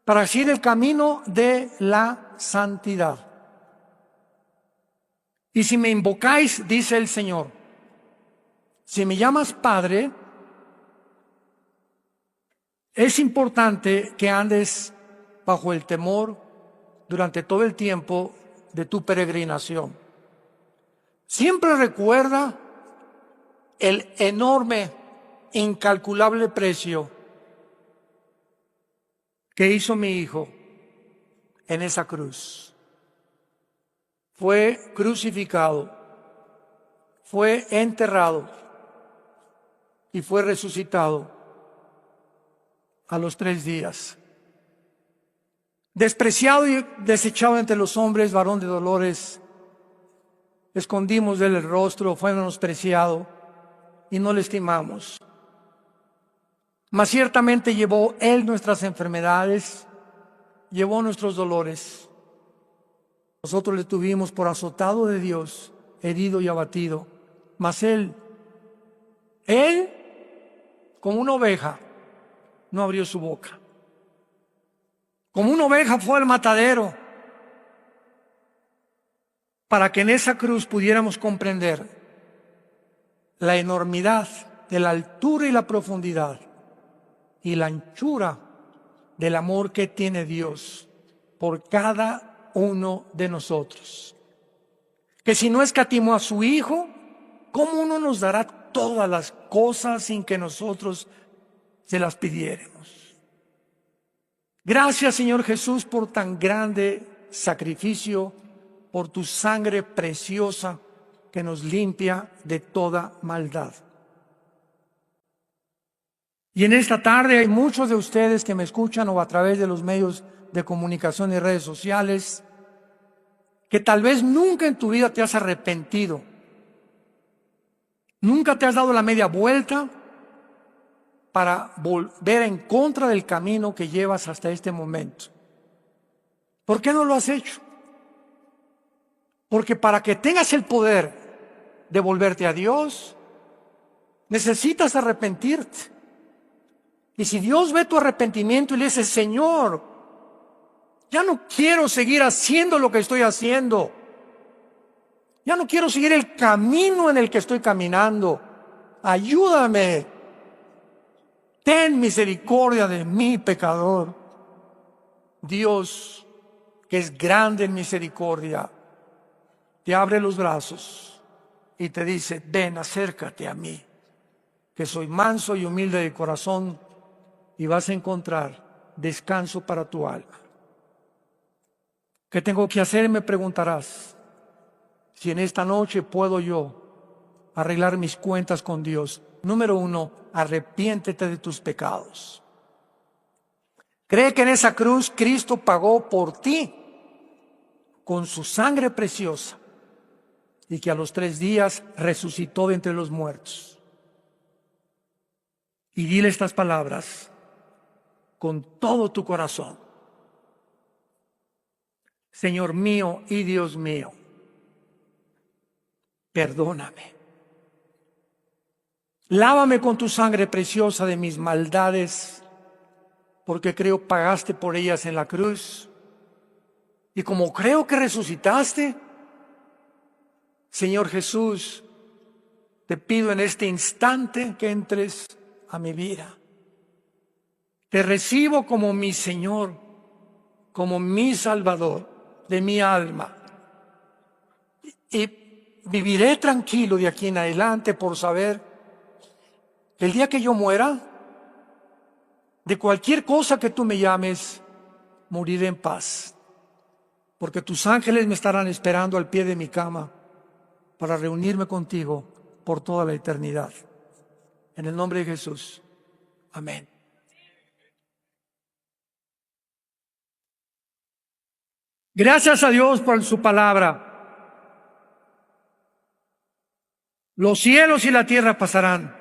para seguir el camino de la santidad. Y si me invocáis, dice el Señor, si me llamas Padre, es importante que andes bajo el temor durante todo el tiempo de tu peregrinación. Siempre recuerda el enorme, incalculable precio que hizo mi Hijo en esa cruz. Fue crucificado, fue enterrado y fue resucitado a los 3 días. Despreciado y desechado entre los hombres, varón de dolores, escondimos de él el rostro, fue menospreciado. y no le estimamos. Mas ciertamente llevó Él nuestras enfermedades, llevó nuestros dolores. Nosotros le tuvimos por azotado de Dios, herido y abatido. Mas Él, como una oveja, no abrió su boca. Como una oveja fue al matadero, para que en esa cruz pudiéramos comprender la enormidad de la altura y la profundidad y la anchura del amor que tiene Dios por cada uno de nosotros. Que si no escatimó a su Hijo, ¿cómo no nos dará todas las cosas sin que nosotros se las pidiéramos? Gracias, Señor Jesús, por tan grande sacrificio, por tu sangre preciosa que nos limpia de toda maldad. Y en esta tarde hay muchos de ustedes que me escuchan o a través de los medios de comunicación y redes sociales que tal vez nunca en tu vida te has arrepentido, nunca te has dado la media vuelta para volver en contra del camino que llevas hasta este momento. ¿Por qué no lo has hecho? Porque para que tengas el poder de volverte a Dios, necesitas arrepentirte. Y si Dios ve tu arrepentimiento y le dice: Señor, ya no quiero seguir haciendo lo que estoy haciendo, ya no quiero seguir el camino en el que estoy caminando, ayúdame, ten misericordia de mí, pecador. Dios, que es grande en misericordia, te abre los brazos y te dice: ven, acércate a mí, que soy manso y humilde de corazón, y vas a encontrar descanso para tu alma. ¿Qué tengo que hacer? Me preguntarás. Si en esta noche puedo yo arreglar mis cuentas con Dios. Número 1, arrepiéntete de tus pecados. Cree que en esa cruz Cristo pagó por ti con su sangre preciosa y que a los 3 días resucitó de entre los muertos. Y dile estas palabras con todo tu corazón: Señor mío y Dios mío, perdóname. Lávame con tu sangre preciosa de mis maldades, porque creo pagaste por ellas en la cruz. Y como creo que resucitaste, Señor Jesús, te pido en este instante que entres a mi vida. Te recibo como mi Señor, como mi Salvador de mi alma. Y viviré tranquilo de aquí en adelante por saber que el día que yo muera, de cualquier cosa que tú me llames, moriré en paz. Porque tus ángeles me estarán esperando al pie de mi cama para reunirme contigo por toda la eternidad. En el nombre de Jesús. Amén. Gracias a Dios por su palabra. Los cielos y la tierra pasarán,